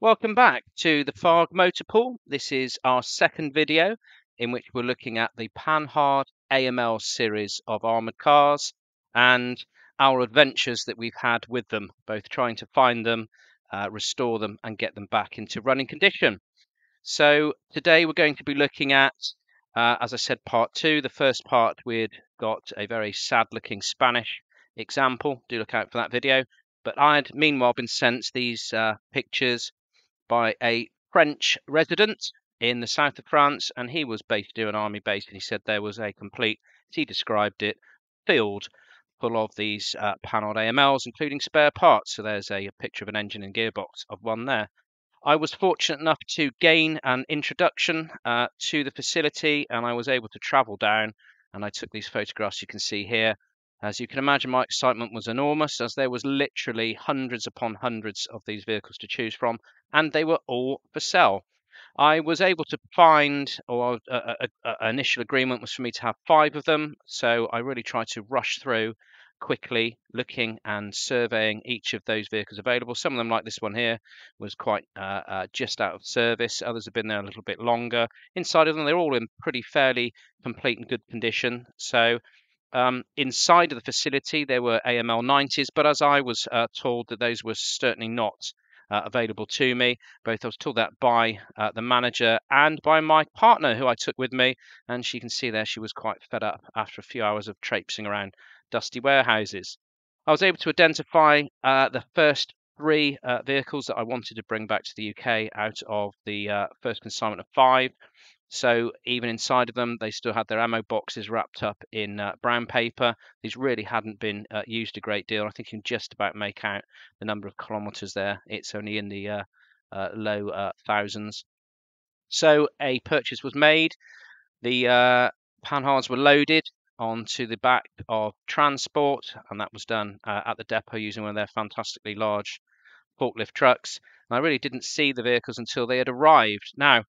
Welcome back to the Farg Motor Pool. This is our second video in which we're looking at the Panhard AML series of armoured cars and our adventures that we've had with them, both trying to find them, restore them and get them back into running condition. So today we're going to be looking at, as I said, part two. The first part we'd got a very sad looking Spanish example. Do look out for that video. But I'd meanwhile been sent these pictures by a French resident in the south of France, and he was based near an army base, and he said there was a complete, as he described it, field full of these Panhard AMLs, including spare parts. So there's a picture of an engine and gearbox of one there. I was fortunate enough to gain an introduction to the facility, and I was able to travel down, and I took these photographs you can see here. As you can imagine, my excitement was enormous, as there was literally hundreds upon hundreds of these vehicles to choose from, and they were all for sale. I was able to find, or initial agreement was for me to have 5 of them, so I really tried to rush through quickly, looking and surveying each of those vehicles available. Some of them, like this one here, was quite just out of service. Others have been there a little bit longer. Inside of them, they're all in pretty fairly complete and good condition. So inside of the facility, there were AML 90s, but as I was told that those were certainly not available to me. Both I was told that by the manager and by my partner, who I took with me, and she can see there she was quite fed up after a few hours of traipsing around dusty warehouses. I was able to identify the first 3 vehicles that I wanted to bring back to the UK out of the first consignment of 5. So even inside of them, they still had their ammo boxes wrapped up in brown paper. These really hadn't been used a great deal. I think you can just about make out the number of kilometres there. It's only in the low thousands. So a purchase was made. The Panhards were loaded onto the back of transport, and that was done at the depot using one of their fantastically large forklift trucks. And I really didn't see the vehicles until they had arrived. Now,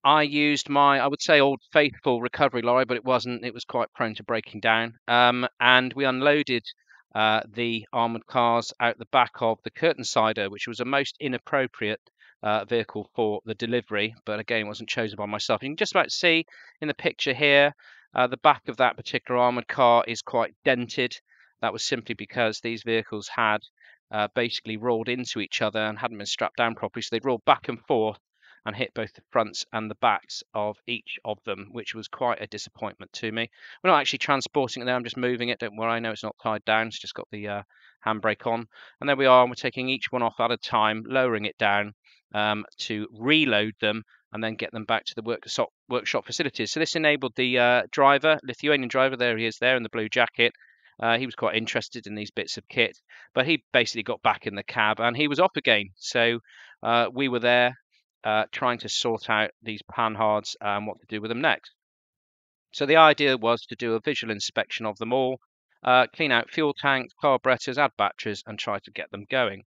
I used my, I would say, old faithful recovery lorry, but it wasn't. It was quite prone to breaking down. And we unloaded the armoured cars out the back of the Curtainsider, which was a most inappropriate vehicle for the delivery, but again, it wasn't chosen by myself. You can just about see in the picture here, the back of that particular armoured car is quite dented. That was simply because these vehicles had basically rolled into each other and hadn't been strapped down properly, so they'd rolled back and forth and hit both the fronts and the backs of each of them, which was quite a disappointment to me. We're not actually transporting it there, I'm just moving it. Don't worry, I know it's not tied down, it's just got the handbrake on. And there we are, and we're taking each one off at a time, lowering it down to reload them and then get them back to the workshop facilities. So this enabled the driver, Lithuanian driver, there he is there in the blue jacket. He was quite interested in these bits of kit, but he basically got back in the cab and he was off again. So we were there trying to sort out these Panhards and what to do with them next. So the idea was to do a visual inspection of them all, clean out fuel tanks, carburetors, add batteries, and try to get them going.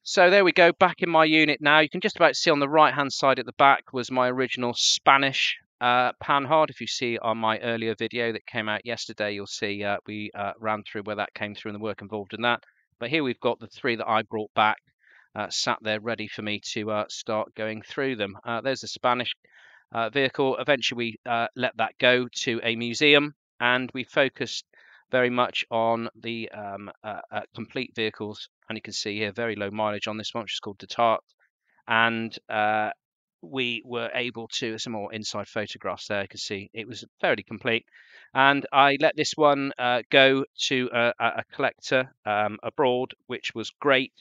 So there we go, back in my unit now. You can just about see on the right-hand side at the back was my original Spanish Panhard. If you see on my earlier video that came out yesterday, you'll see we ran through where that came through and the work involved in that. But here we've got the 3 that I brought back. Sat there ready for me to start going through them. There's the Spanish vehicle. Eventually we let that go to a museum, and we focused very much on the complete vehicles. And you can see here very low mileage on this one, which is called Detart. And we were able to, some more inside photographs there, you can see it was fairly complete. And I let this one go to a collector abroad, which was great.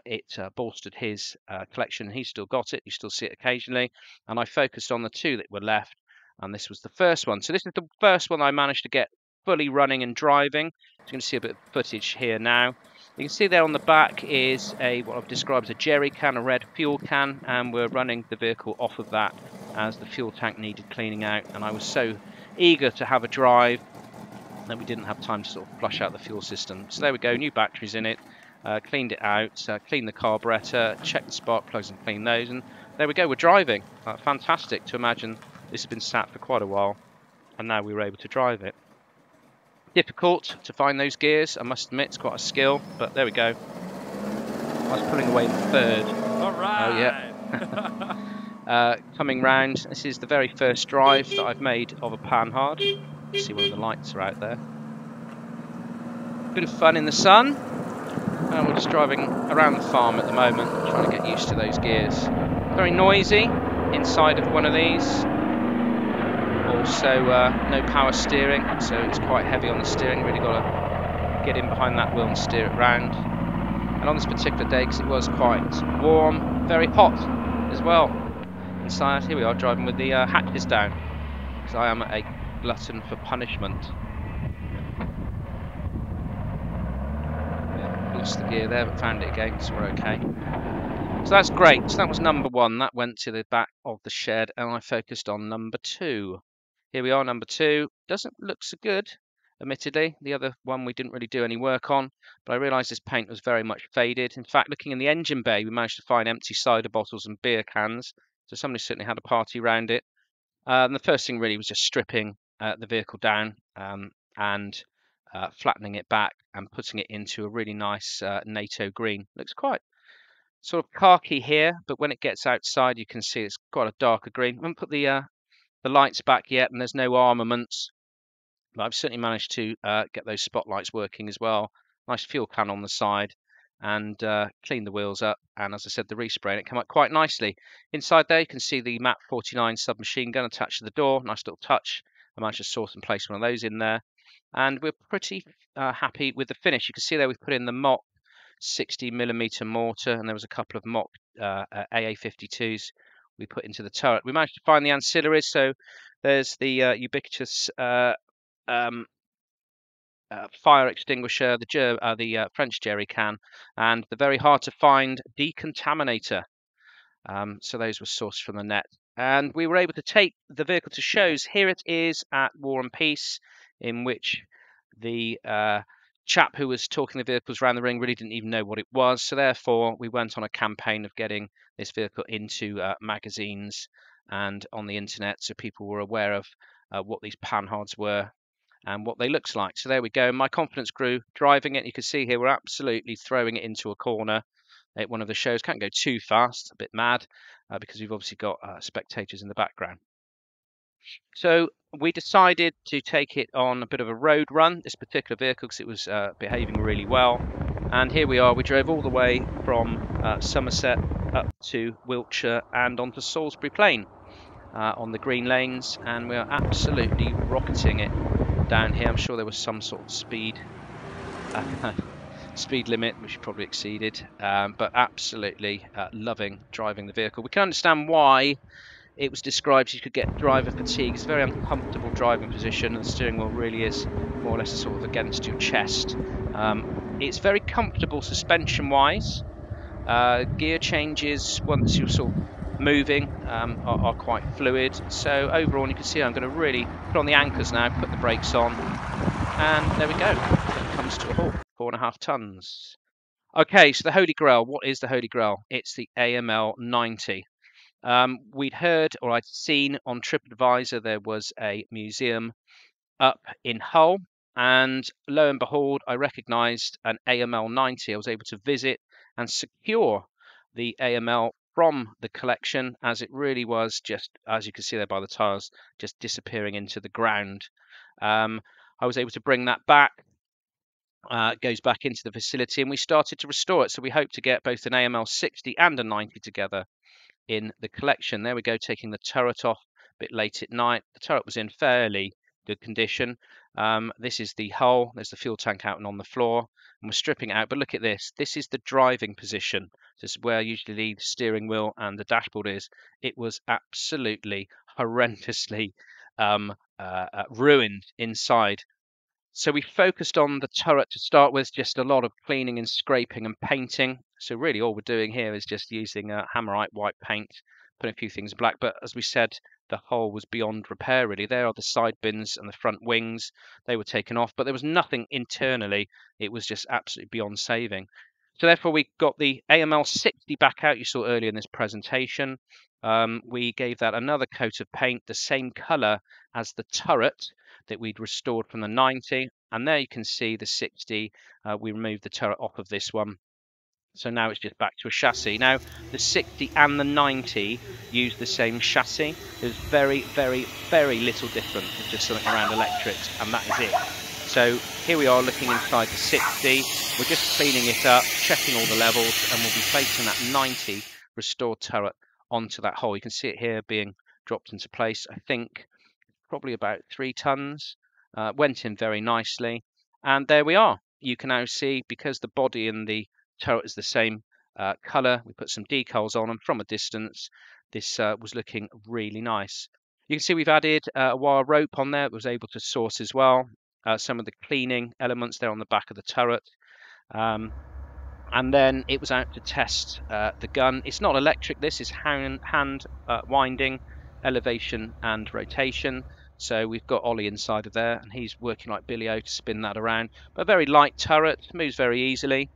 It bolstered his collection. He's still got it. You still see it occasionally. And I focused on the 2 that were left. And this was the first one. So this is the first one I managed to get fully running and driving. So you can see a bit of footage here now. You can see there on the back is what I've described as a jerry can, a red fuel can. And we're running the vehicle off of that as the fuel tank needed cleaning out. And I was so eager to have a drive that we didn't have time to sort of flush out the fuel system. So there we go, new batteries in it. Cleaned it out, cleaned the carburetor, checked the spark plugs and cleaned those, and there we go, we're driving. Fantastic to imagine this has been sat for quite a while, and now we were able to drive it. Difficult to find those gears, I must admit, it's quite a skill, but there we go. I was pulling away in third. All right. Oh yeah. Coming round, this is the very first drive that I've made of a Panhard. See, one of the lights are out there. Bit of fun in the sun. And we're just driving around the farm at the moment, trying to get used to those gears. Very noisy inside of one of these. Also, no power steering, so it's quite heavy on the steering. Really got to get in behind that wheel and steer it round. And on this particular day, because it was quite warm, very hot as well inside. Here we are driving with the hatches down, because I am a glutton for punishment. Lost the gear there, but found it again, so we're okay. So that's great. So that was number 1. That went to the back of the shed, and I focused on number 2. Here we are, number 2. Doesn't look so good, admittedly. The other one we didn't really do any work on, but I realised this paint was very much faded. In fact, looking in the engine bay, we managed to find empty cider bottles and beer cans. So somebody certainly had a party around it. And the first thing really was just stripping the vehicle down and flattening it back and putting it into a really nice NATO green. Looks quite sort of khaki here, but when it gets outside, you can see it's got a darker green. I haven't put the lights back yet, and there's no armaments, but I've certainly managed to get those spotlights working as well. Nice fuel can on the side, and clean the wheels up. And as I said, the respray, and it came out quite nicely. Inside there, you can see the MAP 49 submachine gun attached to the door. Nice little touch. I managed to source and place one of those in there, and we're pretty happy with the finish. You can see there we've put in the mock 60mm mortar, and there was a couple of mock AA52s we put into the turret. We managed to find the ancillaries, so there's the ubiquitous fire extinguisher, the French jerry can, and the very hard to find decontaminator. So those were sourced from the net, and we were able to take the vehicle to shows. Here it is at War and Peace, in which the chap who was talking the vehicles around the ring really didn't even know what it was, so therefore we went on a campaign of getting this vehicle into magazines and on the internet, so people were aware of what these Panhards were and what they looked like. So there we go. My confidence grew driving it. You can see here we're absolutely throwing it into a corner at one of the shows. Can't go too fast, a bit mad, because we've obviously got spectators in the background. So we decided to take it on a bit of a road run, this particular vehicle, because it was behaving really well. And here we are. We drove all the way from Somerset up to Wiltshire and onto Salisbury Plain on the green lanes, and we are absolutely rocketing it down here. I'm sure there was some sort of speed limit, which we probably exceeded, but absolutely loving driving the vehicle. We can understand why it was described as you could get driver fatigue. It's a very uncomfortable driving position, and the steering wheel really is more or less sort of against your chest. It's very comfortable suspension-wise. Gear changes once you're sort of moving are quite fluid. So overall, you can see I'm going to really put on the anchors now, put the brakes on, and there we go. It comes to a halt. 4.5 tons. Okay, so the Holy Grail. What is the Holy Grail? It's the AML 90. We'd heard, or I'd seen on TripAdvisor, there was a museum up in Hull, and lo and behold, I recognised an AML 90. I was able to visit and secure the AML from the collection, as it really was just, as you can see there by the tyres, just disappearing into the ground. I was able to bring that back. It goes back into the facility, and we started to restore it. So we hope to get both an AML 60 and a 90 together in the collection. There we go, taking the turret off a bit late at night. The turret was in fairly good condition. This is the hull. There's the fuel tank out and on the floor, and we're stripping it out. But look at this. This is the driving position. This is where usually the steering wheel and the dashboard is. It was absolutely horrendously ruined inside. So we focused on the turret to start with, just a lot of cleaning and scraping and painting. So really all we're doing here is just using Hammerite white paint, putting a few things black. But as we said, the hull was beyond repair really. There are the side bins and the front wings. They were taken off, but there was nothing internally. It was just absolutely beyond saving. So therefore we got the AML 60 back out you saw earlier in this presentation. We gave that another coat of paint, the same colour as the turret that we'd restored from the 90, and there you can see the 60. We removed the turret off of this one, So now it's just back to a chassis. Now, the 60 and the 90 use the same chassis. There's very, very, very little difference. It's just something around electrics, and that is it. So here we are looking inside the 60. We're just cleaning it up, checking all the levels, and we'll be placing that 90 restored turret onto that hole. You can see it here being dropped into place. I think probably about 3 tons. Went in very nicely. And there we are. You can now see, because the body and the turret is the same colour, we put some decals on them from a distance. This was looking really nice. You can see we've added a wire rope on there. It was able to source as well some of the cleaning elements there on the back of the turret. And then it was out to test the gun. It's not electric, this is hand winding, elevation and rotation. So we've got Ollie inside of there, and he's working like Billy O to spin that around. But a very light turret, moves very easily.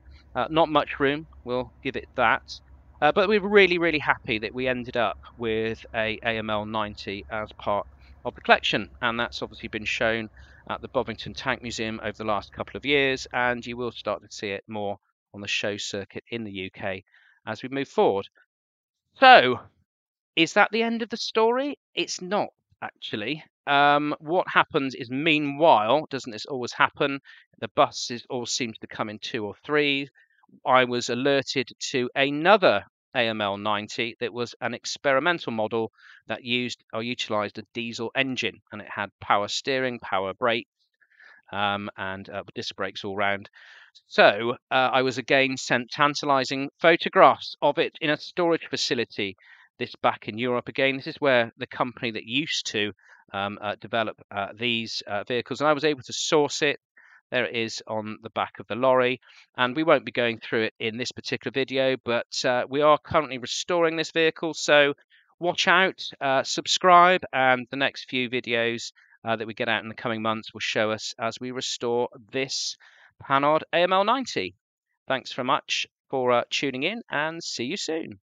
Not much room, we'll give it that. But we were really, really happy that we ended up with a AML 90 as part of the collection. And that's obviously been shown at the Bovington Tank Museum over the last couple of years, and you will start to see it more on the show circuit in the UK as we move forward. So, is that the end of the story? It's not, actually. What happens is, meanwhile, doesn't this always happen? The buses all seem to come in 2 or 3. I was alerted to another AML 90 that was an experimental model that used or utilized a diesel engine, and it had power steering, power brakes, and disc brakes all round. So I was again sent tantalizing photographs of it in a storage facility, this back in Europe again. This is where the company that used to develop these vehicles, and I was able to source it. There it is on the back of the lorry, and we won't be going through it in this particular video, but we are currently restoring this vehicle, so watch out, subscribe, and the next few videos that we get out in the coming months will show us as we restore this Panhard AML 90. Thanks very much for tuning in, and see you soon.